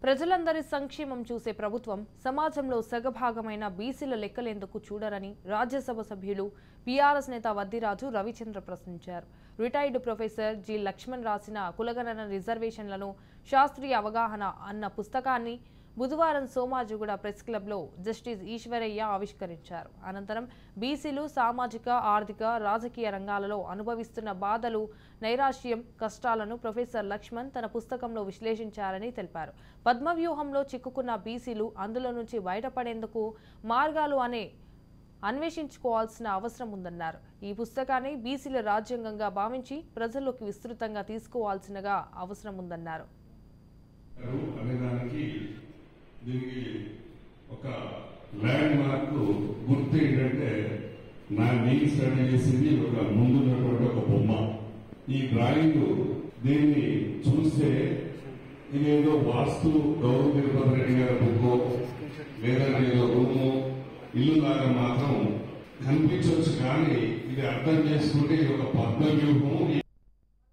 ప్రజలందరి సంక్షేమం చూసే ప్రభుత్వం సమాజంలో సగభాగమైన బీసీల లెక్కలేందుకు చూడరని రాజ్యసభ సభ్యులు పీఆర్ఎస్ నేత వద్దిరాజు రవిచంద్ర ప్రశ్నించారు. రిటైర్డ్ ప్రొఫెసర్ జి లక్ష్మణ్ రాసిన కులగణన రిజర్వేషన్లను శాస్త్రీయ అవగాహన అన్న పుస్తకాన్ని బుధవారం సోమాజిగూడ ప్రెస్ క్లబ్లో జస్టిస్ ఈశ్వరయ్య ఆవిష్కరించారు. అనంతరం బీసీలు సామాజిక, ఆర్థిక, రాజకీయ రంగాలలో అనుభవిస్తున్న బాధలు, నైరాశ్యం, కష్టాలను ప్రొఫెసర్ లక్ష్మణ్ తన పుస్తకంలో విశ్లేషించారని తెలిపారు. పద్మవ్యూహంలో చిక్కుకున్న బీసీలు అందులో నుంచి బయటపడేందుకు మార్గాలు అన్వేషించుకోవాల్సిన అవసరం ఉందన్నారు. ఈ పుస్తకాన్ని బీసీల రాజ్యాంగంగా భావించి ప్రజల్లోకి విస్తృతంగా తీసుకోవాల్సినగా అవసరం ఉందన్నారు. దీనికి ఒక ల్యాండ్ మార్క్ గుర్తు ఏంటంటే నేను స్టడీ చేసింది ఒక ముందున్నటువంటి ఒక బొమ్మ. ఈ డ్రాయింగ్ దీన్ని చూస్తే ఇదేదో వాస్తు గౌరవ తిరుపతి రెడ్డి గారి బుక్ లేదా ఏదో రూము ఇల్లు లాగా మాత్రం కనిపించవచ్చు, కానీ ఇది అర్థం చేసుకుంటే ఇది ఒక పద్మవ్యూహం.